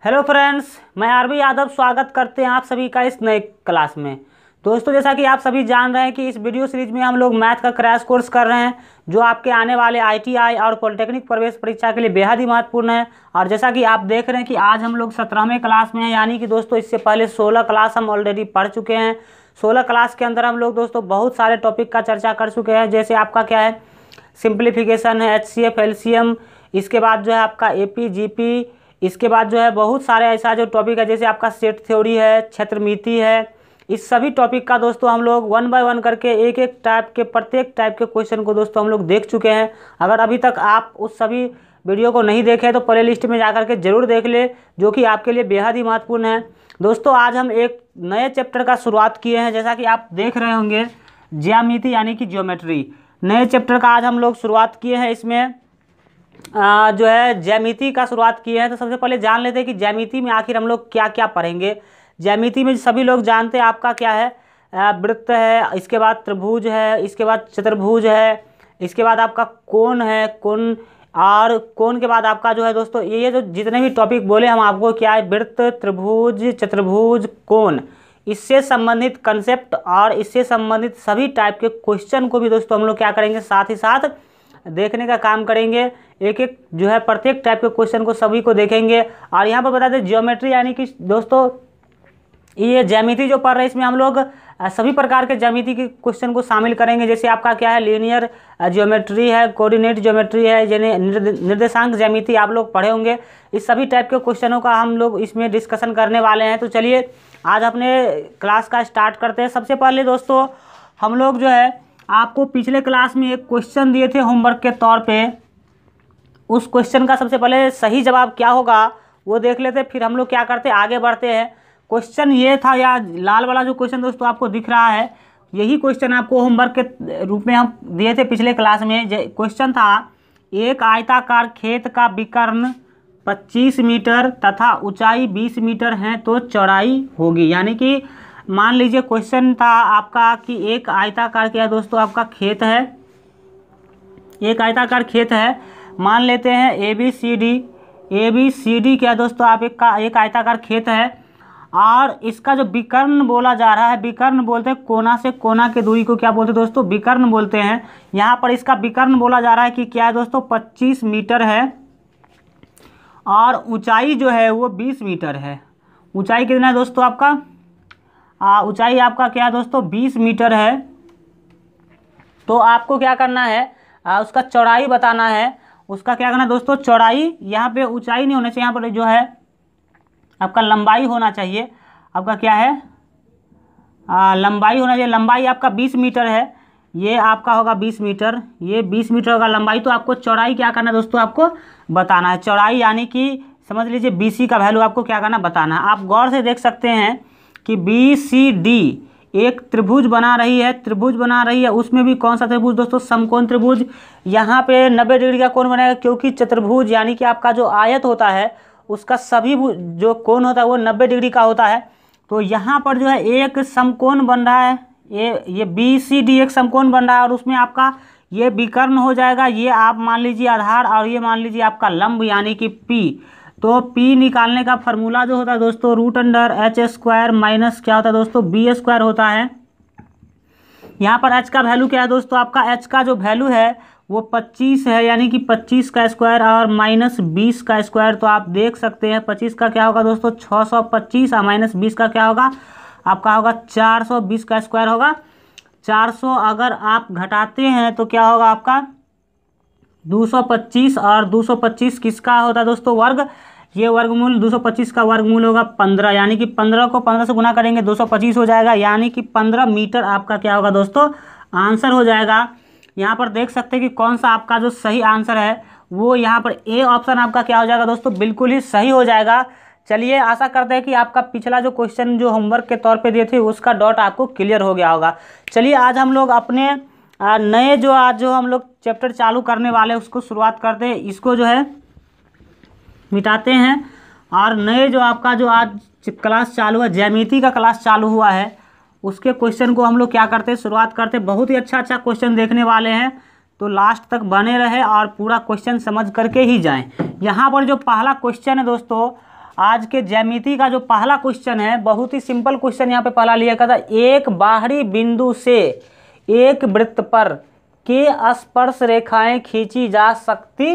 Hello friends, मैं RB Yadav स्वागत करते हैं आप सभी का इस नए क्लास में। दोस्तों, जैसा कि आप सभी जान रहे हैं कि इस वीडियो सीरीज में हम लोग मैथ का क्रैश कोर्स कर रहे हैं, जो आपके आने वाले आईटीआई और पॉलिटेक्निक प्रवेश परीक्षा के लिए बेहद ही महत्वपूर्ण है। और जैसा कि आप देख रहे हैं कि आज हम लोग 17वें क्लास में हैं, यानी कि दोस्तों इससे पहले 16 क्लास हम ऑलरेडी पढ़ चुके हैं। 16 क्लास के अंदर हम लोग दोस्तों बहुत सारे टॉपिक का चर्चा कर चुके हैं। जैसे आपका क्या है, सिंप्लीफिकेशन है, HCF, LCM, इसके बाद जो है आपका AP, GP, इसके बाद जो है बहुत सारे ऐसा जो टॉपिक है, जैसे आपका सेट थ्योरी है, क्षेत्रमिति है। इस सभी टॉपिक का दोस्तों हम लोग 1 बाय 1 करके एक एक टाइप के प्रत्येक टाइप के क्वेश्चन को दोस्तों हम लोग देख चुके हैं। अगर अभी तक आप उस सभी वीडियो को नहीं देखे तो प्ले लिस्ट में जाकर के जरूर देख ले, जो कि आपके लिए बेहद ही महत्वपूर्ण है। दोस्तों, आज हम एक नए चैप्टर का शुरुआत किए हैं। जैसा कि आप देख रहे होंगे, ज्यामिति यानी कि ज्योमेट्री, नए चैप्टर का आज हम लोग शुरुआत किए हैं। इसमें जो है ज्यामिति का शुरुआत किए हैं। तो सबसे पहले जान लेते हैं कि ज्यामिति में आखिर हम लोग क्या क्या पढ़ेंगे। ज्यामिति में सभी लोग जानते हैं आपका क्या है, वृत्त है, इसके बाद त्रिभुज है, इसके बाद चतुर्भुज है, इसके बाद आपका कोण है, कोण, और कोण के बाद आपका जो है दोस्तों ये जो जितने भी टॉपिक बोले हम आपको, क्या है, वृत्त, त्रिभुज, चतुर्भुज, कोण, इससे संबंधित कंसेप्ट और इससे संबंधित सभी टाइप के क्वेश्चन को भी दोस्तों हम लोग क्या करेंगे, साथ ही साथ देखने का काम करेंगे। एक एक जो है प्रत्येक टाइप के क्वेश्चन को सभी को देखेंगे। और यहाँ पर बता दें, ज्योमेट्री यानी कि दोस्तों ये ज्यामिति जो पढ़ रहे हैं, इसमें हम लोग सभी प्रकार के ज्यामिति के क्वेश्चन को शामिल करेंगे। जैसे आपका क्या है, लीनियर ज्योमेट्री है, कोऑर्डिनेट ज्योमेट्री है, यानी निर्देशांक ज्यामिति आप लोग पढ़े होंगे। इस सभी टाइप के क्वेश्चनों का हम लोग इसमें डिस्कशन करने वाले हैं। तो चलिए आज अपने क्लास का स्टार्ट करते हैं। सबसे पहले दोस्तों हम लोग जो है आपको पिछले क्लास में एक क्वेश्चन दिए थे होमवर्क के तौर पे। उस क्वेश्चन का सबसे पहले सही जवाब क्या होगा वो देख लेते, फिर हम लोग क्या करते आगे बढ़ते हैं। क्वेश्चन ये था, या लाल वाला जो क्वेश्चन दोस्तों आपको दिख रहा है, यही क्वेश्चन आपको होमवर्क के रूप में हम दिए थे पिछले क्लास में। क्वेश्चन था, एक आयताकार खेत का विकर्ण 25 मीटर तथा ऊंचाई 20 मीटर है तो चौड़ाई होगी। यानी कि मान लीजिए क्वेश्चन था आपका कि एक आयताकार क्या है दोस्तों, आपका खेत है, एक आयताकार खेत है, मान लेते हैं ABCD क्या है दोस्तों, आप एक आयताकार खेत है, और इसका जो विकर्ण बोला जा रहा है, विकर्ण बोलते हैं कोना से कोना के दूरी को क्या बोलते हैं दोस्तों, विकर्ण बोलते हैं। यहाँ पर इसका विकर्ण बोला जा रहा है कि क्या है दोस्तों, 25 मीटर है, और ऊंचाई जो है वो 20 मीटर है। ऊंचाई कितना है दोस्तों आपका, ऊंचाई आपका क्या है दोस्तों, 20 मीटर है। तो आपको क्या करना है, उसका चौड़ाई बताना है। उसका क्या करना है दोस्तों, चौड़ाई, यहाँ पे ऊंचाई नहीं होना चाहिए, यहाँ पर जो है आपका लंबाई होना चाहिए। आपका क्या है, लंबाई होना चाहिए। लंबाई आपका 20 मीटर है, ये आपका होगा 20 मीटर, ये 20 मीटर होगा लंबाई। तो आपको चौड़ाई क्या करना है दोस्तों, आपको बताना है चौड़ाई, यानी कि समझ लीजिए BC का वैल्यू आपको क्या करना, बताना है। आप गौर से देख सकते हैं कि BCD एक त्रिभुज बना रही है, उसमें भी कौन सा त्रिभुज दोस्तों, समकोण त्रिभुज। यहाँ पे 90 डिग्री का कोण बनेगा, क्योंकि चतुर्भुज यानी कि आपका जो आयत होता है उसका सभी जो कोण होता है वो 90 डिग्री का होता है। तो यहाँ पर जो है एक समकोण बन रहा है, ये BCD एक समकोण बन रहा है, और उसमें आपका ये विकर्ण हो जाएगा। ये आप मान लीजिए आधार, और ये मान लीजिए आपका लंब यानी कि P। तो P निकालने का फार्मूला जो होता है दोस्तों, √H² माइनस क्या होता है दोस्तों, B² होता है। यहाँ पर H का वैल्यू क्या है दोस्तों, आपका H का जो वैल्यू है वो 25 है, यानी कि 25 का स्क्वायर और माइनस 20 का स्क्वायर। तो आप देख सकते हैं 25 का क्या होगा दोस्तों, 625, और माइनस 20 का क्या होगा, आपका होगा 420 का स्क्वायर होगा। 400 अगर आप घटाते हैं तो क्या होगा आपका 225, और 225 किसका होता है दोस्तों, वर्ग। ये वर्गमूल 225 का वर्गमूल होगा 15, यानी कि 15 को 15 से गुना करेंगे 225 हो जाएगा, यानी कि 15 मीटर आपका क्या होगा दोस्तों, आंसर हो जाएगा। यहाँ पर देख सकते हैं कि कौन सा आपका जो सही आंसर है वो यहाँ पर A ऑप्शन आपका क्या हो जाएगा दोस्तों, बिल्कुल ही सही हो जाएगा। चलिए आशा करते हैं कि आपका पिछला जो क्वेश्चन जो होमवर्क के तौर पे दिए थे उसका डाउट आपको क्लियर हो गया होगा। चलिए आज हम लोग अपने नए जो आज जो हम लोग चैप्टर चालू करने वाले उसको शुरुआत करते हैं। इसको जो है मिटाते हैं, और नए जो आपका जो आज क्लास चालू है, ज्यामिति का क्लास चालू हुआ है, उसके क्वेश्चन को हम लोग क्या करते हैं, शुरुआत करते हैं। बहुत ही अच्छा क्वेश्चन देखने वाले हैं, तो लास्ट तक बने रहे और पूरा क्वेश्चन समझ करके ही जाएं। यहाँ पर जो पहला क्वेश्चन है दोस्तों, आज के ज्यामिति का जो पहला क्वेश्चन है, बहुत ही सिंपल क्वेश्चन यहाँ पे पहला लिया गया था। एक बाहरी बिंदु से एक वृत्त पर के स्पर्श रेखाएं खींची जा सकती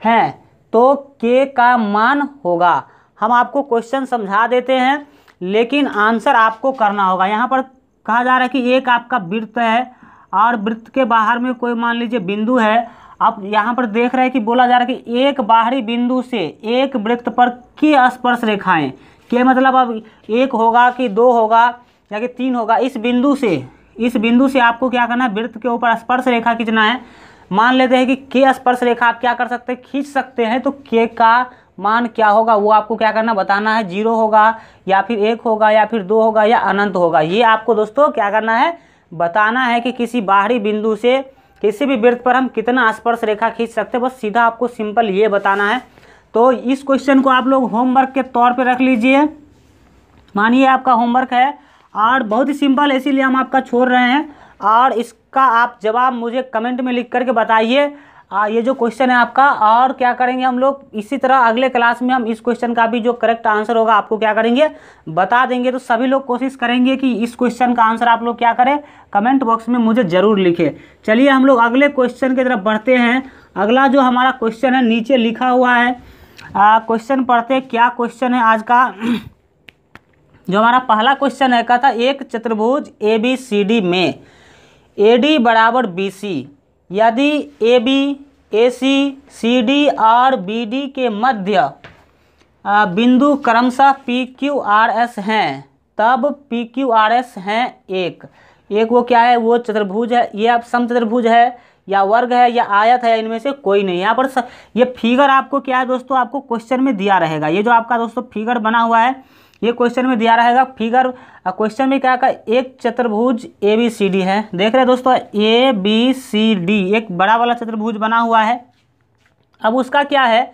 हैं, तो के का मान होगा। हम आपको क्वेश्चन समझा देते हैं, लेकिन आंसर आपको करना होगा। यहाँ पर कहा जा रहा है कि एक आपका वृत्त है और वृत्त के बाहर में कोई मान लीजिए बिंदु है। अब यहाँ पर देख रहे हैं कि बोला जा रहा है कि एक बाहरी बिंदु से एक वृत्त पर की स्पर्श रेखाएं, के मतलब अब एक होगा कि दो होगा या कि तीन होगा। इस बिंदु से आपको क्या करना है, वृत्त के ऊपर स्पर्श रेखा खींचना है। मान लेते हैं कि के स्पर्श रेखा आप क्या कर सकते हैं, खींच सकते हैं। तो के का मान क्या होगा वो आपको क्या करना, बताना है। 0 होगा या फिर 1 होगा या फिर 2 होगा या अनंत होगा। ये आपको दोस्तों क्या करना है, बताना है कि किसी बाहरी बिंदु से किसी भी वृत्त पर हम कितना स्पर्श रेखा खींच सकते हैं। बस सीधा आपको सिंपल ये बताना है। तो इस क्वेश्चन को आप लोग होमवर्क के तौर पे रख लीजिए, मानिए आपका होमवर्क है और बहुत ही सिंपल है, इसीलिए हम आपका छोड़ रहे हैं। और इसका आप जवाब मुझे कमेंट में लिख करके बताइए। ये जो क्वेश्चन है आपका, और क्या करेंगे हम लोग इसी तरह अगले क्लास में हम इस क्वेश्चन का भी जो करेक्ट आंसर होगा आपको क्या करेंगे, बता देंगे। तो सभी लोग कोशिश करेंगे कि इस क्वेश्चन का आंसर आप लोग क्या करें, कमेंट बॉक्स में मुझे ज़रूर लिखें। चलिए हम लोग अगले क्वेश्चन की तरफ बढ़ते हैं। अगला जो हमारा क्वेश्चन है नीचे लिखा हुआ है, क्वेश्चन पढ़ते क्या क्वेश्चन है आज का। जो हमारा पहला क्वेश्चन है, कहता एक चतुर्भुज ABCD में AD बराबर BC, यदि AB, AC, CD और BD के मध्य बिंदु क्रमशः PQRS हैं, तब PQRS हैं एक वो क्या है, वो चतुर्भुज है। ये अब समचतुर्भुज है या वर्ग है या आयत है, इनमें से कोई नहीं। यहाँ पर ये फिगर आपको क्या है दोस्तों, आपको क्वेश्चन में दिया रहेगा। ये जो आपका दोस्तों फिगर बना हुआ है ये क्वेश्चन में दिया रहेगा। फिगर क्वेश्चन में क्या का एक चतुर्भुज ABCD है, देख रहे हैं दोस्तों ABCD एक बड़ा वाला चतुर्भुज बना हुआ है। अब उसका क्या है,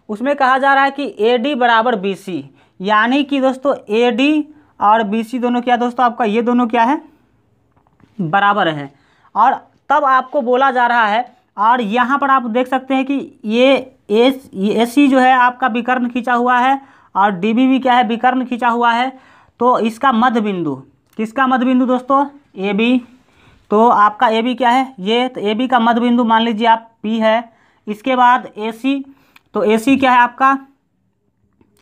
उसमें कहा जा रहा है कि AD बराबर BC, यानी कि दोस्तों AD और BC दोनों क्या दोस्तों आपका, ये दोनों क्या है, बराबर है। और तब आपको बोला जा रहा है, और यहाँ पर आप देख सकते हैं कि ये AC जो है आपका विकर्ण खींचा हुआ है और DB भी क्या है, विकर्ण खींचा हुआ है। तो इसका मध्य बिंदु, किसका मध्य बिंदु दोस्तों, AB। तो आपका AB क्या है, ये तो AB का मध्य बिंदु मान लीजिए आप P है। इसके बाद AC, तो AC क्या है आपका,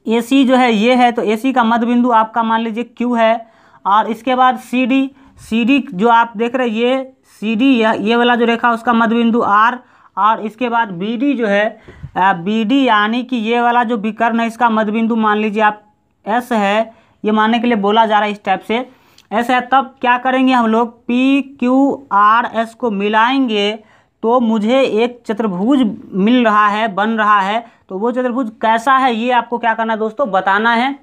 AC जो है ये है, तो AC का मध्य बिंदु आपका मान लीजिए Q है। और इसके बाद CD जो आप देख रहे हैं ये CD, ये वाला जो रेखा उसका मध्य बिंदु R। और इसके बाद BD जो है BD, यानी कि ये वाला जो विकर्ण है इसका मध्य बिंदु मान लीजिए आप S है। ये मानने के लिए बोला जा रहा है इस टाइप से S है। तब क्या करेंगे हम लोग, PQRS को मिलाएंगे तो मुझे एक चतुर्भुज मिल रहा है, बन रहा है। तो वो चतुर्भुज कैसा है ये आपको क्या करना है दोस्तों, बताना है।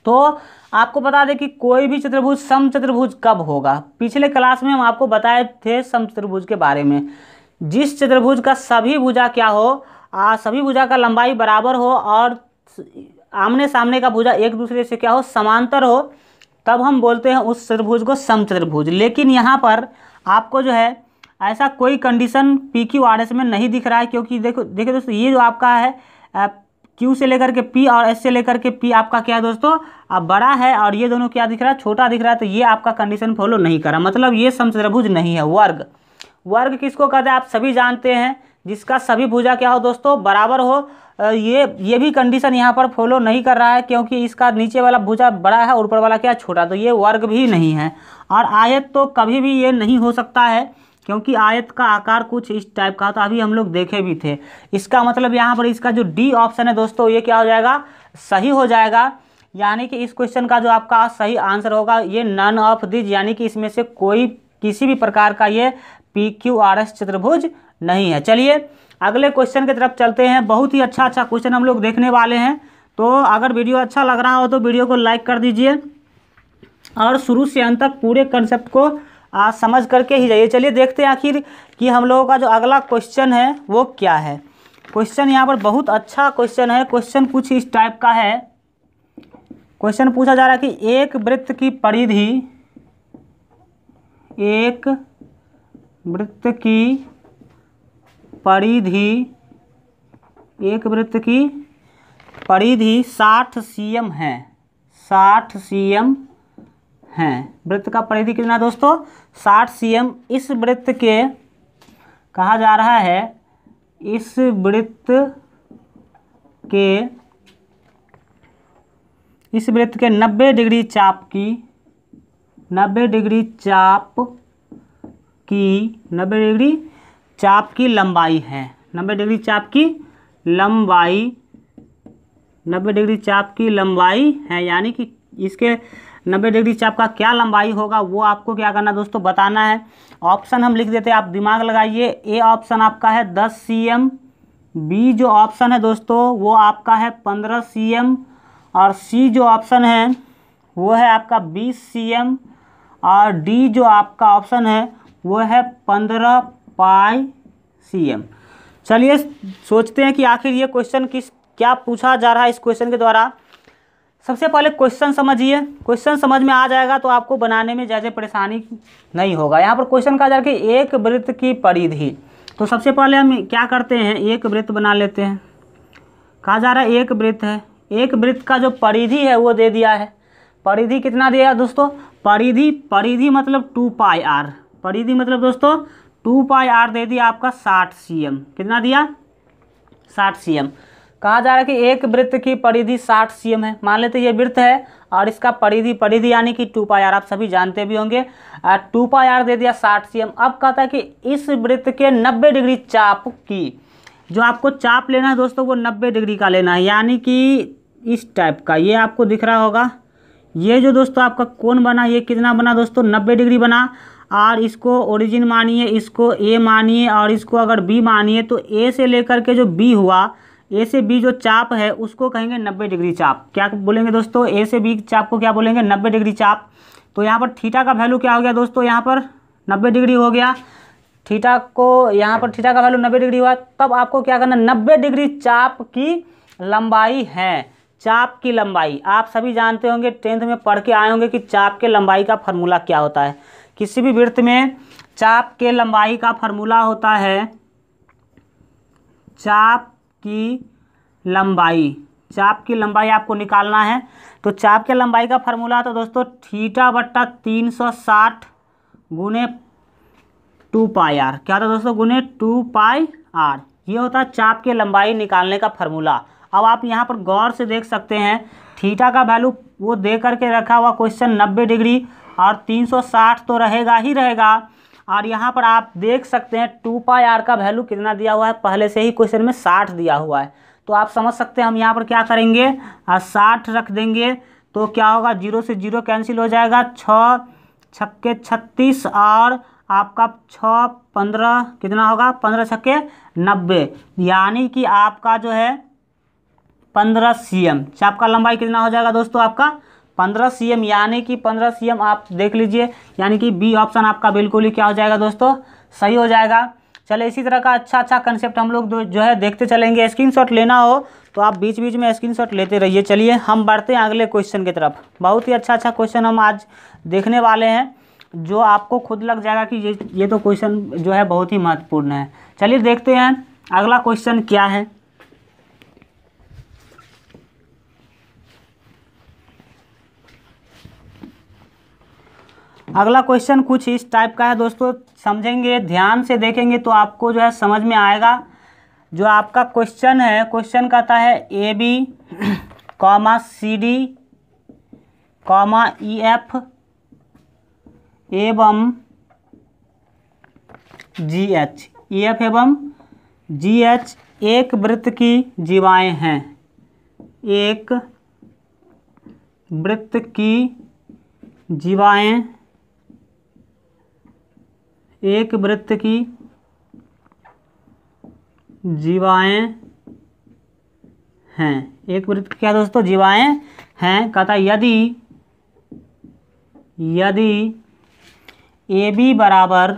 तो आपको बता दें कि कोई भी चतुर्भुज समचतुर्भुज कब होगा, पिछले क्लास में हम आपको बताए थे समचतुर्भुज के बारे में। जिस चतुर्भुज का सभी भुजा क्या हो, सभी भुजा का लंबाई बराबर हो और आमने सामने का भुजा एक दूसरे से क्या हो, समांतर हो, तब हम बोलते हैं उस चतुर्भुज को समचतुर्भुज। लेकिन यहाँ पर आपको जो है ऐसा कोई कंडीशन PQRS में नहीं दिख रहा है, क्योंकि देखो दोस्तों ये जो आपका है Q से लेकर के P और S से लेकर के P आपका क्या है दोस्तों, अब बड़ा है, और ये दोनों क्या दिख रहा है, छोटा दिख रहा है। तो ये आपका कंडीशन फॉलो नहीं करा, मतलब ये समचतुर्भुज नहीं है। वर्ग किसको कहते हैं आप सभी जानते हैं, जिसका सभी भुजा क्या हो दोस्तों, बराबर हो। ये भी कंडीशन यहाँ पर फॉलो नहीं कर रहा है, क्योंकि इसका नीचे वाला भुजा बड़ा है और ऊपर वाला क्या छोटा, तो ये वर्ग भी नहीं है। और आयत तो कभी भी ये नहीं हो सकता है, क्योंकि आयत का आकार कुछ इस टाइप का, तो अभी हम लोग देखे भी थे। इसका मतलब यहाँ पर इसका जो D ऑप्शन है दोस्तों, ये क्या हो जाएगा, सही हो जाएगा। यानी कि इस क्वेश्चन का जो आपका सही आंसर होगा ये नन ऑफ दिस, यानी कि इसमें से कोई किसी भी प्रकार का ये PQRS चतुर्भुज नहीं है। चलिए अगले क्वेश्चन की तरफ चलते हैं। बहुत ही अच्छा क्वेश्चन हम लोग देखने वाले हैं। तो अगर वीडियो अच्छा लग रहा हो तो वीडियो को लाइक कर दीजिए और शुरू से अंत तक पूरे कंसेप्ट को समझ करके ही जाइए। चलिए देखते हैं आखिर कि हम लोगों का जो अगला क्वेश्चन है वो क्या है। क्वेश्चन यहाँ पर बहुत अच्छा क्वेश्चन है। क्वेश्चन कुछ इस टाइप का है। क्वेश्चन पूछा जा रहा है कि एक वृत्त की परिधि, एक वृत्त की परिधि 60 cm है, 60 cm है। वृत्त का परिधि कितना दोस्तों? 60 cm। इस वृत्त के कहा जा रहा है, इस वृत्त के 90 डिग्री चाप की 90 डिग्री चाप की लंबाई है। 90 डिग्री चाप की लंबाई 90 डिग्री चाप की लंबाई है, यानी कि इसके 90 डिग्री चाप का क्या लंबाई होगा वो आपको क्या करना दोस्तों? बताना है। ऑप्शन हम लिख देते हैं, आप दिमाग लगाइए। ए ऑप्शन आपका है 10 cm, बी जो ऑप्शन है दोस्तों वो आपका है 15 cm, और सी जो ऑप्शन है वो है आपका 20 cm, और डी जो आपका ऑप्शन है वो है 15 पाई cm। चलिए सोचते हैं कि आखिर ये क्वेश्चन क्या पूछा जा रहा है इस क्वेश्चन के द्वारा। सबसे पहले क्वेश्चन समझिए। क्वेश्चन समझ में आ जाएगा तो आपको बनाने में ज़्यादा परेशानी नहीं होगा। यहाँ पर क्वेश्चन कहा जा रहा है कि एक वृत्त की परिधि। तो सबसे पहले हम क्या करते हैं, एक वृत्त बना लेते हैं। कहा जा रहा है एक वृत्त है, एक वृत्त का जो परिधि है वो दे दिया है। परिधि कितना दिया दोस्तों? परिधि मतलब 2 पाई आर। परिधि मतलब दोस्तों 2 पाई आर दे दिया आपका 60 cm। कितना दिया? 60 cm। कहा जा रहा है कि एक वृत्त की परिधि 60 cm है। मान लेते ये वृत्त है और इसका परिधि यानी कि 2 पाई आर, आप सभी जानते भी होंगे। 2 पाई आर दे दिया 60 cm। अब कहता है कि इस वृत्त के 90 डिग्री चाप की, जो आपको चाप लेना है दोस्तों वो 90 डिग्री का लेना है, यानी कि इस टाइप का। ये आपको दिख रहा होगा, ये जो दोस्तों आपका कोण बना, ये कितना बना दोस्तों? 90 डिग्री बना। और इसको ओरिजिन मानिए, इसको ए मानिए, और इसको अगर बी मानिए, तो ए से लेकर के जो बी हुआ, ए से बी जो चाप है उसको कहेंगे 90 डिग्री चाप। क्या बोलेंगे दोस्तों? ए से बी चाप को क्या बोलेंगे? 90 डिग्री चाप। तो यहाँ पर थीटा का वैल्यू क्या हो गया दोस्तों? यहाँ पर 90 डिग्री हो गया। थीटा को यहाँ पर थीटा का वैल्यू 90 डिग्री हुआ। तब आपको क्या करना? 90 डिग्री चाप की लंबाई है। चाप की लंबाई आप सभी जानते होंगे, 10th में पढ़ के आए होंगे कि चाप के लंबाई का फार्मूला क्या होता है। किसी भी वृत्त में चाप के लंबाई का फार्मूला होता है, चाप की लंबाई आपको निकालना है। तो चाप के लंबाई का फार्मूला तो दोस्तों थीटा बट्टा 360 गुने 2 पाई आर। क्या था दोस्तों? गुने 2 पाई आर। ये होता है चाप के लंबाई निकालने का फार्मूला। अब आप यहाँ पर गौर से देख सकते हैं, थीटा का वैल्यू वो दे करके रखा हुआ क्वेश्चन 90 डिग्री, और 360 तो रहेगा ही रहेगा। और यहाँ पर आप देख सकते हैं 2 पाई आर का वैल्यू कितना दिया हुआ है, पहले से ही क्वेश्चन में 60 दिया हुआ है। तो आप समझ सकते हैं हम यहाँ पर क्या करेंगे, 60 रख देंगे तो क्या होगा? 0 से 0 कैंसिल हो जाएगा। 6 छक्के 36, और आपका 6 15 कितना होगा? 15 छक्के 90, यानी कि आपका जो है 15 cm। चाप का लंबाई कितना हो जाएगा दोस्तों? आपका 15 cm, यानी कि 15 cm आप देख लीजिए, यानी कि बी ऑप्शन आपका बिल्कुल ही क्या हो जाएगा दोस्तों? सही हो जाएगा। चले इसी तरह का अच्छा कंसेप्ट हम लोग जो है देखते चलेंगे। स्क्रीनशॉट लेना हो तो आप बीच बीच में स्क्रीनशॉट लेते रहिए। चलिए हम बढ़ते हैं अगले क्वेश्चन की तरफ। बहुत ही अच्छा क्वेश्चन हम आज देखने वाले हैं, जो आपको खुद लग जाएगा कि ये तो क्वेश्चन जो है बहुत ही महत्वपूर्ण है। चलिए देखते हैं अगला क्वेश्चन क्या है। अगला क्वेश्चन कुछ इस टाइप का है दोस्तों, समझेंगे, ध्यान से देखेंगे तो आपको जो है समझ में आएगा। जो आपका क्वेश्चन है, क्वेश्चन कहता है A B comma C D comma E F एवं जी एच, ई एफ एवं जी एच एक वृत्त की जीवाएँ हैं। एक वृत्त की जीवाएँ, एक वृत्त की जीवाएँ हैं। एक वृत्त क्या दोस्तों? जीवाएँ हैं। कहता यदि ए बी बराबर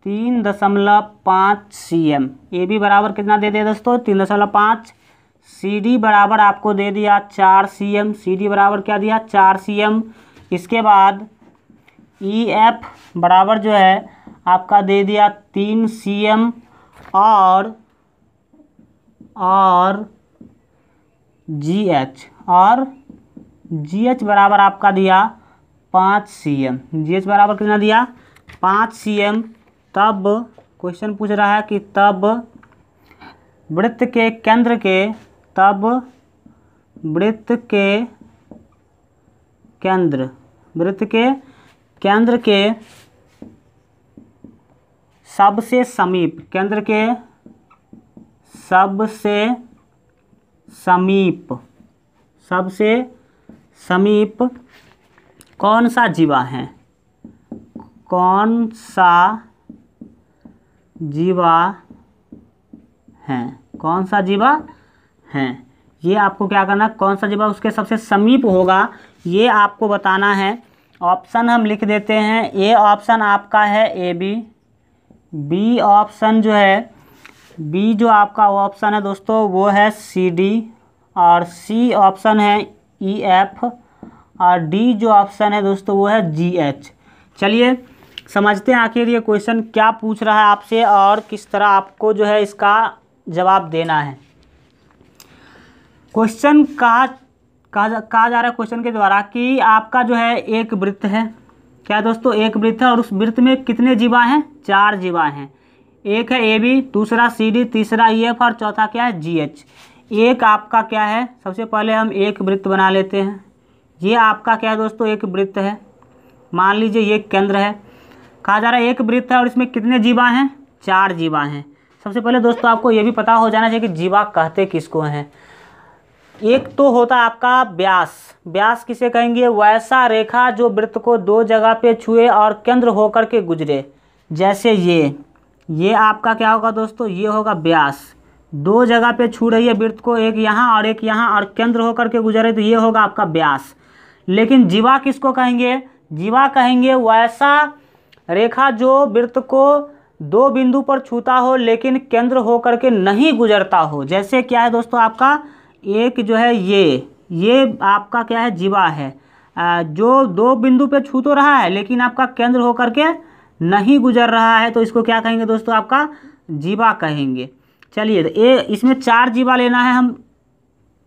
3.5 cm, ए बी बराबर कितना दे दिया दोस्तों? 3.5। सी डी बराबर आपको दे दिया 4 cm, सी डी बराबर क्या दिया? 4 cm। इसके बाद ई एफ बराबर जो है आपका दे दिया 3 cm और GH बराबर आपका दिया 5 cm। GH बराबर कितना दिया 5 cm। तब क्वेश्चन पूछ रहा है कि तब वृत्त के केंद्र के सबसे समीप कौन सा जीवा है, ये आपको क्या करना, कौन सा जीवा उसके सबसे समीप होगा ये आपको बताना है। ऑप्शन हम लिख देते हैं। ए ऑप्शन आपका है AB, बी ऑप्शन जो है, बी जो आपका ऑप्शन है दोस्तों वो है CD, और सी ऑप्शन है EF, और डी जो ऑप्शन है दोस्तों वो है GH। चलिए समझते हैं आखिर ये क्वेश्चन क्या पूछ रहा है आपसे और किस तरह आपको जो है इसका जवाब देना है। क्वेश्चन कहा जा रहा है क्वेश्चन के द्वारा कि आपका जो है एक वृत्त है, क्या दोस्तों, एक वृत्त है और उस वृत्त में कितने जीवा हैं, 4 जीवा हैं। एक है AB, दूसरा CD, तीसरा EF और चौथा क्या है GH। एक आपका क्या है, सबसे पहले हम एक वृत्त बना लेते हैं। ये आपका क्या है दोस्तों, एक वृत्त है। मान लीजिए ये केंद्र है। कहा जा रहा है एक वृत्त है और इसमें कितने जीवा हैं, 4 जीवा हैं। सबसे पहले दोस्तों आपको ये भी पता हो जाना चाहिए कि जीवा कहते किसको हैं। एक तो होता है आपका व्यास। व्यास किसे कहेंगे, वैसा रेखा जो वृत्त को 2 जगह पे छुए और केंद्र होकर के गुजरे। जैसे ये आपका क्या होगा दोस्तों, ये होगा व्यास। 2 जगह पे छू रही है वृत्त को, एक यहाँ और एक यहाँ, और केंद्र होकर के गुजरे, तो ये होगा आपका व्यास। लेकिन जीवा किसको कहेंगे, जीवा कहेंगे वैसा रेखा जो वृत्त को 2 बिंदु पर छूता हो लेकिन केंद्र होकर के नहीं गुजरता हो। जैसे क्या है दोस्तों, आपका एक जो है ये आपका क्या है, जीवा है जो 2 बिंदु पे छू तो रहा है लेकिन आपका केंद्र होकर के नहीं गुजर रहा है, तो इसको क्या कहेंगे दोस्तों, आपका जीवा कहेंगे। चलिए तो इसमें 4 जीवा लेना है हम।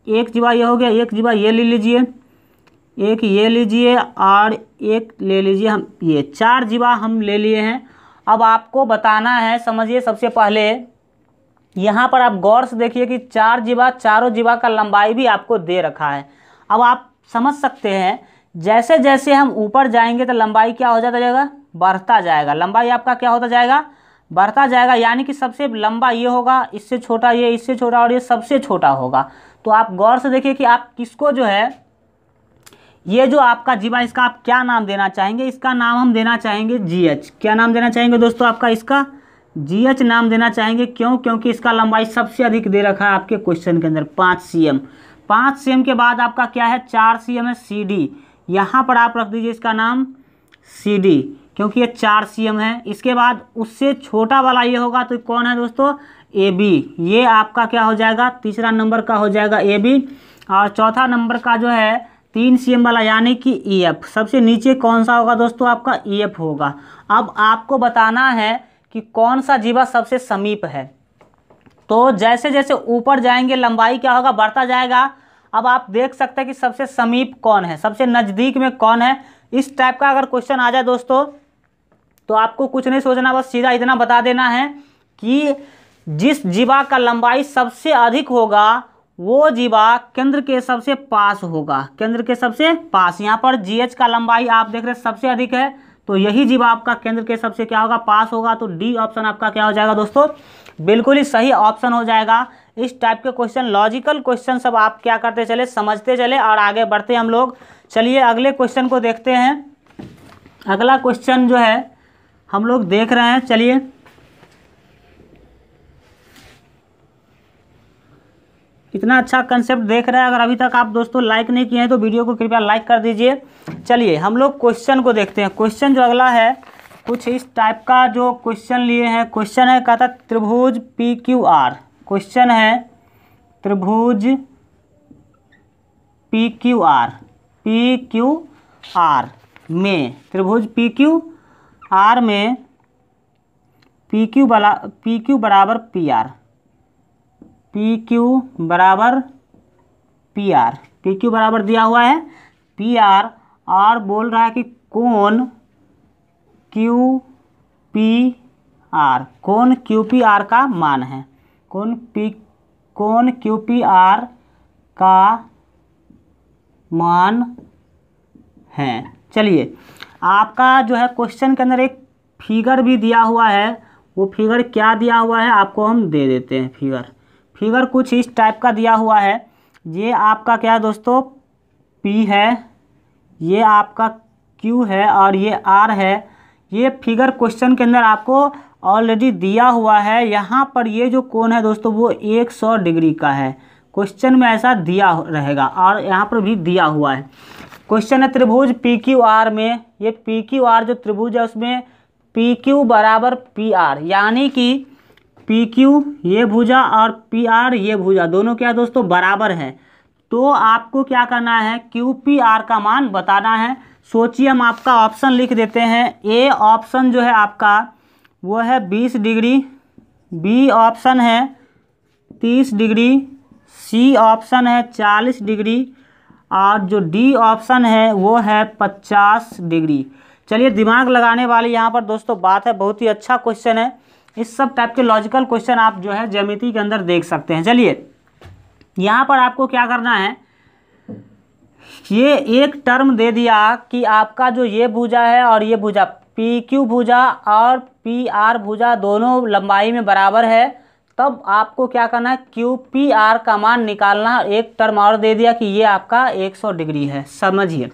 एक जीवा ये हो गया, एक जीवा ये ले लीजिए, एक ये लीजिए और एक ले लीजिए हम, ये 4 जीवा हम ले लिए हैं। अब आपको बताना है, समझिए सबसे पहले यहाँ पर आप गौर से देखिए कि 4 जीवा, चारों जीवा का लंबाई भी आपको दे रखा है। अब आप समझ सकते हैं जैसे जैसे हम ऊपर जाएंगे तो लंबाई क्या हो जाता जाएगा, बढ़ता जाएगा। लंबाई आपका क्या होता जाएगा, बढ़ता जाएगा। यानी कि सबसे लंबा ये होगा, इससे छोटा ये, इससे छोटा, और ये सबसे छोटा होगा। तो आप गौर से देखिए कि आप किसको जो है, ये जो आपका जीवा, इसका आप क्या नाम देना चाहेंगे, इसका नाम हम देना चाहेंगे GH। क्या नाम देना चाहेंगे दोस्तों, आपका इसका GH नाम देना चाहेंगे। क्यों, क्योंकि इसका लंबाई सबसे अधिक दे रखा है आपके क्वेश्चन के अंदर, 5 cm। 5 cm के बाद आपका क्या है, 4 cm है CD। यहाँ पर आप रख दीजिए इसका नाम CD, क्योंकि ये 4 cm है। इसके बाद उससे छोटा वाला ये होगा तो कौन है दोस्तों, AB। ये आपका क्या हो जाएगा, तीसरा नंबर का हो जाएगा AB। और चौथा नंबर का जो है 3 cm वाला यानी कि EF। सबसे नीचे कौन सा होगा दोस्तों, आपका EF होगा। अब आपको बताना है कि कौन सा जीवा सबसे समीप है। तो जैसे जैसे ऊपर जाएंगे लंबाई क्या होगा, बढ़ता जाएगा। अब आप देख सकते हैं कि सबसे समीप कौन है, सबसे नज़दीक में कौन है। इस टाइप का अगर क्वेश्चन आ जाए दोस्तों तो आपको कुछ नहीं सोचना, बस सीधा इतना बता देना है कि जिस जीवा का लंबाई सबसे अधिक होगा वो जीवा केंद्र के सबसे पास होगा, केंद्र के सबसे पास। यहाँ पर GH का लंबाई आप देख रहे हैं सबसे अधिक है, तो यही जीवा आपका केंद्र के सबसे क्या होगा, पास होगा। तो डी ऑप्शन आपका क्या हो जाएगा दोस्तों, बिल्कुल ही सही ऑप्शन हो जाएगा। इस टाइप के क्वेश्चन, लॉजिकल क्वेश्चन सब आप क्या करते चले, समझते चले और आगे बढ़ते हम लोग। चलिए अगले क्वेश्चन को देखते हैं। अगला क्वेश्चन जो है हम लोग देख रहे हैं, चलिए इतना अच्छा कंसेप्ट देख रहे हैं। अगर अभी तक आप दोस्तों लाइक नहीं किए हैं तो वीडियो को कृपया लाइक कर दीजिए। चलिए हम लोग क्वेश्चन को देखते हैं। क्वेश्चन जो अगला है कुछ इस टाइप का जो क्वेश्चन लिए हैं। क्वेश्चन है कहता त्रिभुज PQR। क्वेश्चन है त्रिभुज PQR में, त्रिभुज PQR में पी क्यू बराबर पी आर, पी क्यू बराबर पी आर, पी क्यू बराबर दिया हुआ है पी आर, और बोल रहा है कि कोण क्यू पी आर, कोण क्यू पी आर का मान है, कोण क्यू पी आर का मान है। चलिए, आपका जो है क्वेश्चन के अंदर एक फिगर भी दिया हुआ है, वो फिगर क्या दिया हुआ है आपको हम दे देते हैं। फिगर कुछ इस टाइप का दिया हुआ है। ये आपका क्या है दोस्तों, P है, ये आपका Q है और ये R है। ये फिगर क्वेश्चन के अंदर आपको ऑलरेडी दिया हुआ है। यहाँ पर ये जो कोण है दोस्तों वो 100 डिग्री का है, क्वेश्चन में ऐसा दिया रहेगा और यहाँ पर भी दिया हुआ है। क्वेश्चन है त्रिभुज पी क्यू आर में, ये पी क्यू आर जो त्रिभुज है उसमें पी क्यू बराबर पी आर, यानी कि पी क्यू ये भुजा और पी आर ये भुजा दोनों क्या दोस्तों बराबर है। तो आपको क्या करना है, क्यू पी आर का मान बताना है। सोचिए, हम आपका ऑप्शन लिख देते हैं। ए ऑप्शन जो है आपका वो है 20 डिग्री, बी ऑप्शन है 30 डिग्री, सी ऑप्शन है 40 डिग्री और जो डी ऑप्शन है वो है 50 डिग्री। चलिए, दिमाग लगाने वाली यहाँ पर दोस्तों बात है, बहुत ही अच्छा क्वेश्चन है। इस सब टाइप के लॉजिकल क्वेश्चन आप जो है ज्यामिति के अंदर देख सकते हैं। चलिए, यहाँ पर आपको क्या करना है, ये एक टर्म दे दिया कि आपका जो ये भुजा है और ये भुजा पी क्यू भुजा और पी आर भुजा दोनों लंबाई में बराबर है, तब आपको क्या करना है, क्यू पी आर का मान निकालना। एक टर्म और दे दिया कि ये आपका 100 डिग्री है। समझिए,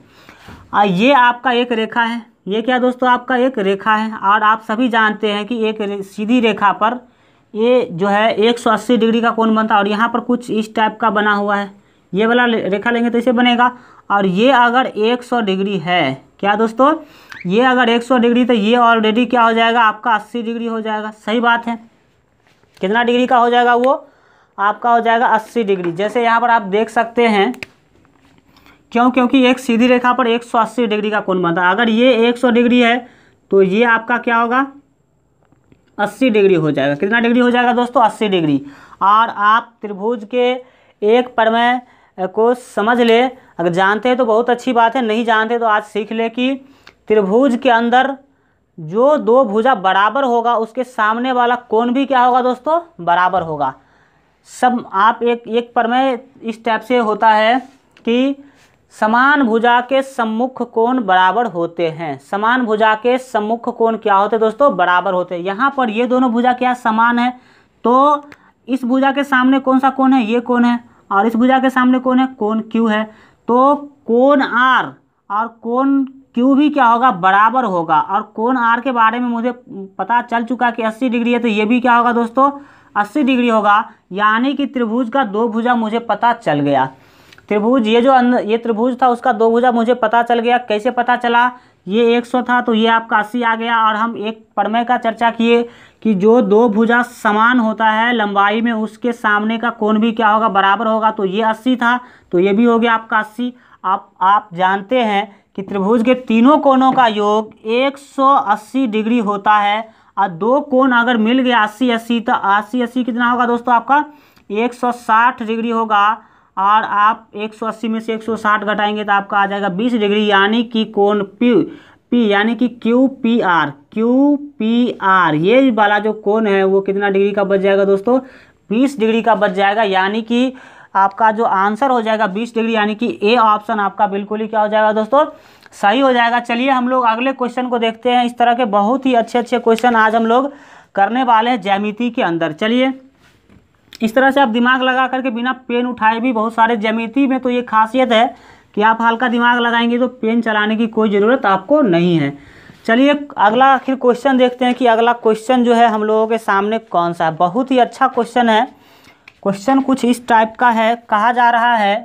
ये आपका एक रेखा है, ये क्या दोस्तों आपका एक रेखा है, और आप सभी जानते हैं कि एक सीधी रेखा पर ये जो है 180 डिग्री का कोण बनता है, और यहाँ पर कुछ इस टाइप का बना हुआ है। ये वाला रेखा लेंगे तो इसे बनेगा, और ये अगर 100 डिग्री है, क्या दोस्तों, ये अगर 100 डिग्री तो ये ऑलरेडी क्या हो जाएगा आपका 80 डिग्री हो जाएगा। सही बात है, कितना डिग्री का हो जाएगा, वो आपका हो जाएगा 80 डिग्री। जैसे यहाँ पर आप देख सकते हैं, क्योंकि एक सीधी रेखा पर 180 डिग्री का कोण बनता है। अगर ये 100 डिग्री है तो ये आपका क्या होगा, 80 डिग्री हो जाएगा। कितना डिग्री हो जाएगा दोस्तों, 80 डिग्री। और आप त्रिभुज के एक प्रमेय को समझ ले, अगर जानते हैं तो बहुत अच्छी बात है, नहीं जानते तो आज सीख ले कि त्रिभुज के अंदर जो दो भुजा बराबर होगा उसके सामने वाला कोण भी क्या होगा दोस्तों, बराबर होगा। सब आप एक प्रमेय इस टाइप से होता है कि समान भुजा के सम्मुख कोण बराबर होते हैं। समान भुजा के सम्मुख कोण क्या होते हैं दोस्तों, बराबर होते हैं। यहाँ पर ये दोनों भुजा क्या समान है, तो इस भुजा के सामने कौन सा कोण है, ये कोण है, और इस भुजा के सामने कौन है, कोण क्यू है। तो कोण आर और कोण क्यू भी क्या होगा, बराबर होगा। और कोण आर के बारे में मुझे पता चल चुका कि 80 डिग्री है, तो ये भी क्या होगा दोस्तों, 80 डिग्री होगा। यानी कि त्रिभुज का दो भुजा मुझे पता चल गया। त्रिभुज ये जो ये त्रिभुज था उसका दो भुजा मुझे पता चल गया। कैसे पता चला, ये 100 था तो ये आपका 80 आ गया। और हम एक प्रमेय का चर्चा किए कि जो दो भुजा समान होता है लंबाई में, उसके सामने का कोण भी क्या होगा, बराबर होगा। तो ये 80 था तो ये भी हो गया आपका 80। आप जानते हैं कि त्रिभुज के तीनों कोणों का योग 180 डिग्री होता है। और दो कोण अगर मिल गया 80-80 तो 80-80 कितना होगा दोस्तों, आपका 160 डिग्री होगा। और आप 180 में से 160 घटाएंगे तो आपका आ जाएगा 20 डिग्री। यानी कि कोण पी यानी कि क्यू पी आर ये वाला जो कोण है वो कितना डिग्री का बच जाएगा दोस्तों, 20 डिग्री का बच जाएगा। यानी कि आपका जो आंसर हो जाएगा 20 डिग्री, यानी कि ए ऑप्शन आपका बिल्कुल ही क्या हो जाएगा दोस्तों, सही हो जाएगा। चलिए, हम लोग अगले क्वेश्चन को देखते हैं। इस तरह के बहुत ही अच्छे अच्छे क्वेश्चन आज हम लोग करने वाले हैं ज्यामिति के अंदर। चलिए, इस तरह से आप दिमाग लगा करके बिना पेन उठाए भी बहुत सारे ज्यामिति में तो ये खासियत है कि आप हल्का दिमाग लगाएंगे तो पेन चलाने की कोई ज़रूरत आपको नहीं है। चलिए, अगला आखिर क्वेश्चन देखते हैं कि अगला क्वेश्चन जो है हम लोगों के सामने कौन सा है। बहुत ही अच्छा क्वेश्चन है। क्वेश्चन कुछ इस टाइप का है। कहा जा रहा है,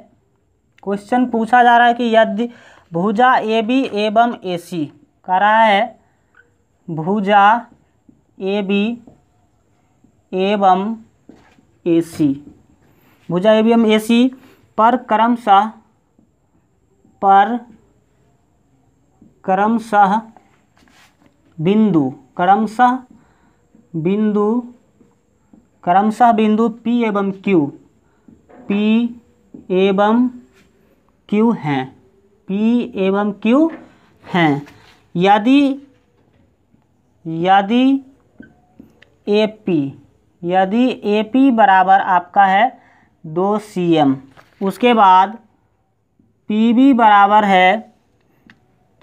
क्वेश्चन पूछा जा रहा है कि यदि भुजा ए बी एवं ए सी, कह रहा है भुजा ए बी एवं ए सी, भुजा ए बी एवं ए सी पर क्रमशः बिंदु क्रमशः बिंदु P एवं Q, P एवं Q हैं, P एवं Q हैं। यदि AP बराबर आपका है 2 cm, उसके बाद PB बराबर है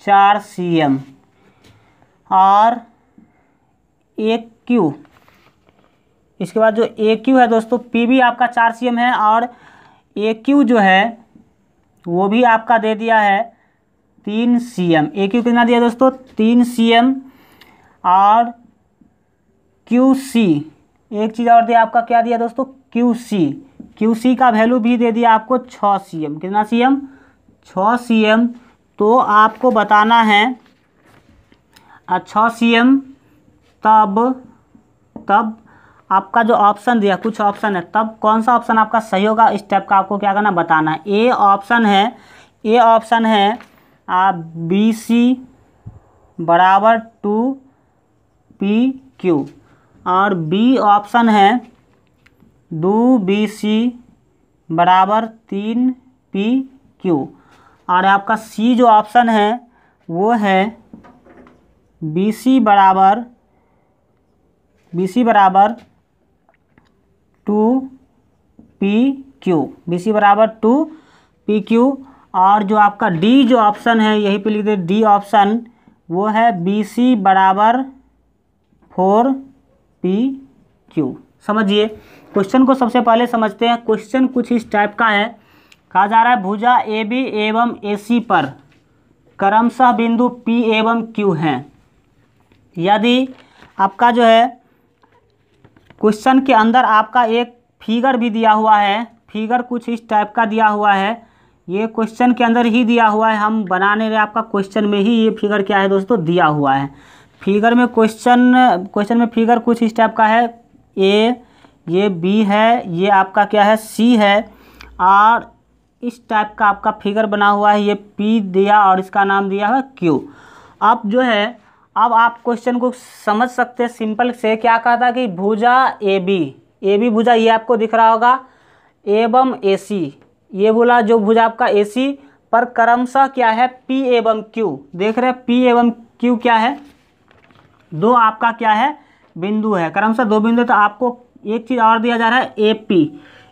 4 cm और AQ, इसके बाद जो AQ है दोस्तों, PB आपका 4 cm है और AQ जो है वो भी आपका दे दिया है 3 cm। AQ कितना दिया दोस्तों? 3 cm। और QC, एक चीज़ और दिया आपका, क्या दिया दोस्तों? QC का वैल्यू भी दे दिया आपको 6 cm। कितना cm? 6 cm। तो आपको बताना है 6 cm, तब आपका जो ऑप्शन दिया, कुछ ऑप्शन है, तब कौन सा ऑप्शन आपका सही होगा, इस टाइप का आपको क्या करना, बताना है। ए ऑप्शन है BC बराबर 2PQ और B ऑप्शन है 2BC बराबर 3PQ और आपका C जो ऑप्शन है वो है BC बराबर 2PQ, BC बराबर 2PQ। और जो आपका D जो ऑप्शन है, यहीं पे लिख दे, D ऑप्शन वो है BC बराबर 4PQ। समझिए क्वेश्चन को सबसे पहले समझते हैं। क्वेश्चन कुछ इस टाइप का है, कहा जा रहा है भुजा AB एवं AC पर क्रमशः बिंदु P एवं Q हैं। यदि आपका जो है क्वेश्चन के अंदर आपका एक फिगर भी दिया हुआ है, फिगर कुछ इस टाइप का दिया हुआ है, ये क्वेश्चन के अंदर ही दिया हुआ है, हम बना नहीं रहे, आपका क्वेश्चन में ही ये फिगर क्या है दोस्तों, दिया हुआ है। फिगर में क्वेश्चन में फिगर कुछ इस टाइप का है, ये B है, ये आपका क्या है C है और इस टाइप का आपका फिगर बना हुआ है, ये P दिया और इसका नाम दिया है Q। अब जो है, अब आप क्वेश्चन को समझ सकते हैं सिंपल से। क्या कहा था कि भुजा AB भुजा ये आपको दिख रहा होगा एवं AC, ये बोला जो भुजा आपका AC पर क्रमशः क्या है P एवं Q, देख रहे हैं P एवं Q क्या है, दो आपका क्या है बिंदु है, क्रमशः 2 बिंदु। तो आपको एक चीज़ और दिया जा रहा है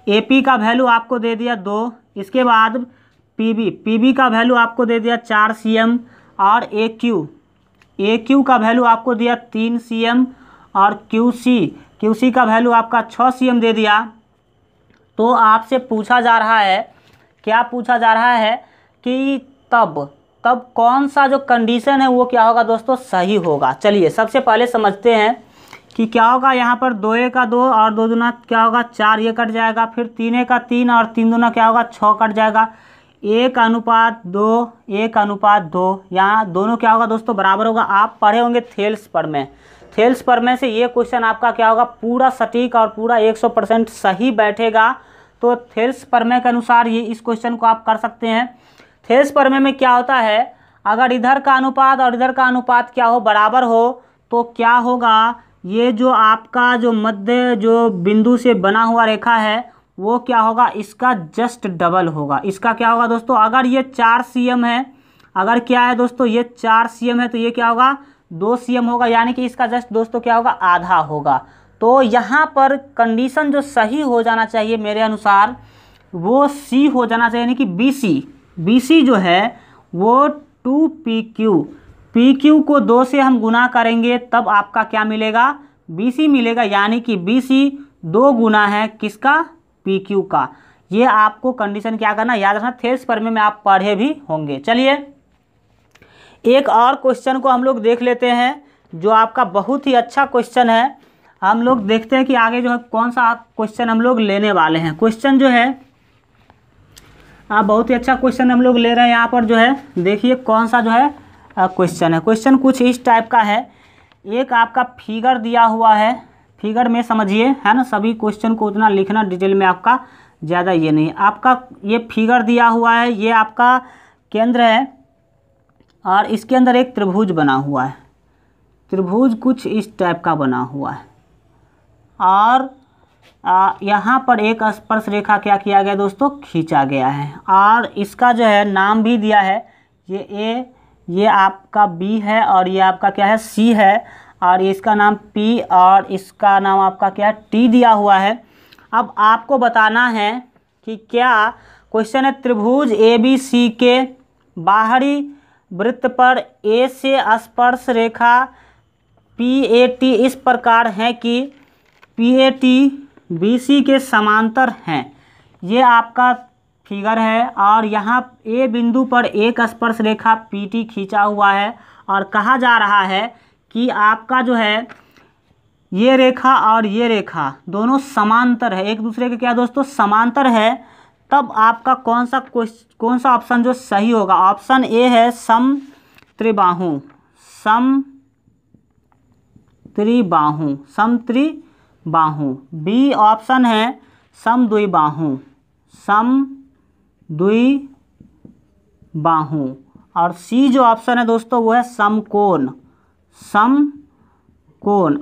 AP का वैल्यू आपको दे दिया 2, इसके बाद PB का वैल्यू आपको दे दिया 4 cm और AQ का वैल्यू आपको दिया 3 cm और QC का वैल्यू आपका 6 cm दे दिया। तो आपसे पूछा जा रहा है, क्या पूछा जा रहा है कि तब कौन सा जो कंडीशन है वो क्या होगा दोस्तों, सही होगा। चलिए सबसे पहले समझते हैं कि क्या होगा। यहाँ पर 2 का 2 और 2 दूना क्या होगा 4, ये कट जाएगा, फिर 3 का 3 और 3 दूना क्या होगा 6 कट जाएगा, 1:2, यहाँ दोनों क्या होगा दोस्तों बराबर होगा। आप पढ़े होंगे थेल्स पर से ये क्वेश्चन आपका क्या होगा पूरा सटीक और पूरा 100% सही बैठेगा। तो थेल्स प्रमेय के अनुसार ये इस क्वेश्चन को आप कर सकते हैं। थेल्स प्रमेय में क्या होता है, अगर इधर का अनुपात और इधर का अनुपात क्या हो बराबर हो तो क्या होगा, ये जो आपका जो मध्य जो बिंदु से बना हुआ रेखा है वो क्या होगा, इसका जस्ट डबल होगा। इसका क्या होगा दोस्तों, अगर ये 4 cm है, अगर क्या है दोस्तों ये 4 cm है तो ये क्या होगा 2 cm होगा, यानी कि इसका जस्ट दोस्तों क्या होगा आधा होगा। तो यहाँ पर कंडीशन जो सही हो जाना चाहिए मेरे अनुसार वो C हो जाना चाहिए, यानी कि BC जो है वो 2PQ को 2 से हम गुना करेंगे तब आपका क्या मिलेगा, BC मिलेगा, यानी कि BC 2 गुना है किसका, PQ का। ये आपको कंडीशन क्या करना, याद रखना, थेल्स प्रमेय में आप पढ़े भी होंगे। चलिए एक और क्वेश्चन को हम लोग देख लेते हैं जो आपका बहुत ही अच्छा क्वेश्चन है। हम लोग देखते हैं कि आगे जो है कौन सा क्वेश्चन हम लोग लेने वाले हैं। क्वेश्चन जो है बहुत ही अच्छा क्वेश्चन हम लोग ले रहे हैं। यहाँ पर जो है देखिए कौन सा जो है क्वेश्चन है। क्वेश्चन कुछ इस टाइप का है, एक आपका फिगर दिया हुआ है, फिगर में समझिए है ना, सभी क्वेश्चन को उतना लिखना डिटेल में आपका ज़्यादा ये नहीं, आपका ये फिगर दिया हुआ है, ये आपका केंद्र है और इसके अंदर एक त्रिभुज बना हुआ है। त्रिभुज कुछ इस टाइप का बना हुआ है, और यहाँ पर एक स्पर्श रेखा क्या किया गया दोस्तों, खींचा गया है। और इसका जो है नाम भी दिया है, ये ए, ये आपका बी है और ये आपका क्या है, सी है, और इसका नाम पी और इसका नाम आपका क्या है, टी दिया हुआ है। अब आपको बताना है कि क्या क्वेश्चन है, त्रिभुज ए बी सी के बाहरी वृत्त पर ए से स्पर्श रेखा पी ए टी इस प्रकार है कि P A T B C के समांतर हैं। ये आपका फिगर है और यहाँ ए बिंदु पर एक स्पर्श रेखा पी टी खींचा हुआ है और कहा जा रहा है कि आपका जो है ये रेखा और ये रेखा दोनों समांतर है, एक दूसरे के क्या दोस्तों, समांतर है। तब आपका कौन सा ऑप्शन जो सही होगा, ऑप्शन ए है समत्रिबाहु, समत्रिबाहु। बी ऑप्शन है समद्विबाहु, और सी जो ऑप्शन है दोस्तों वो है समकोण।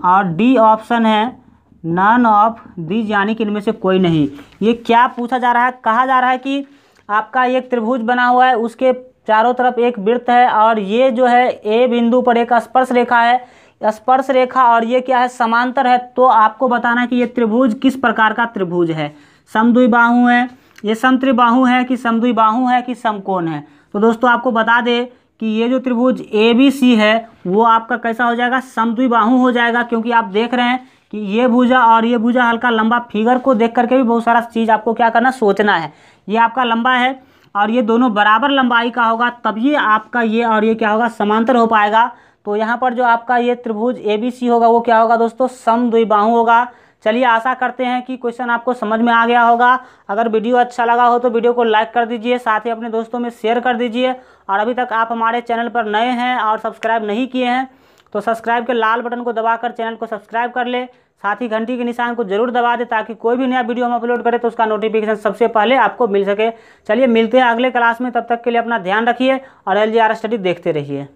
और डी ऑप्शन है नन ऑफ दीज, यानी कि इनमें से कोई नहीं। ये क्या पूछा जा रहा है, कहा जा रहा है कि आपका एक त्रिभुज बना हुआ है, उसके चारों तरफ एक वृत्त है और ये जो है ए बिंदु पर एक स्पर्श रेखा है, स्पर्श रेखा और ये क्या है, समांतर है। तो आपको बताना है कि ये त्रिभुज किस प्रकार का त्रिभुज है, समद्विबाहु है, ये समत्रिबाहु है कि समद्विबाहु है कि समकोण है। तो दोस्तों आपको बता दें कि ये जो त्रिभुज ए बी सी है वो आपका कैसा हो जाएगा, समद्विबाहु हो जाएगा, क्योंकि आप देख रहे हैं कि ये भुजा और ये भुजा हल्का लंबा, फिगर को देख करके भी बहुत सारा चीज़ आपको क्या करना, सोचना है। ये आपका लंबा है और ये दोनों बराबर लंबाई का होगा, तभी आपका ये और ये क्या होगा, समांतर हो पाएगा। तो यहाँ पर जो आपका ये त्रिभुज ए बी सी होगा वो क्या होगा दोस्तों, समद्विबाहु होगा। चलिए आशा करते हैं कि क्वेश्चन आपको समझ में आ गया होगा। अगर वीडियो अच्छा लगा हो तो वीडियो को लाइक कर दीजिए, साथ ही अपने दोस्तों में शेयर कर दीजिए। और अभी तक आप हमारे चैनल पर नए हैं और सब्सक्राइब नहीं किए हैं तो सब्सक्राइब के लाल बटन को दबाकर चैनल को सब्सक्राइब कर ले, साथ ही घंटी के निशान को जरूर दबा दे ताकि कोई भी नया वीडियो हम अपलोड करें तो उसका नोटिफिकेशन सबसे पहले आपको मिल सके। चलिए मिलते हैं अगले क्लास में, तब तक के लिए अपना ध्यान रखिए और LGR स्टडी देखते रहिए।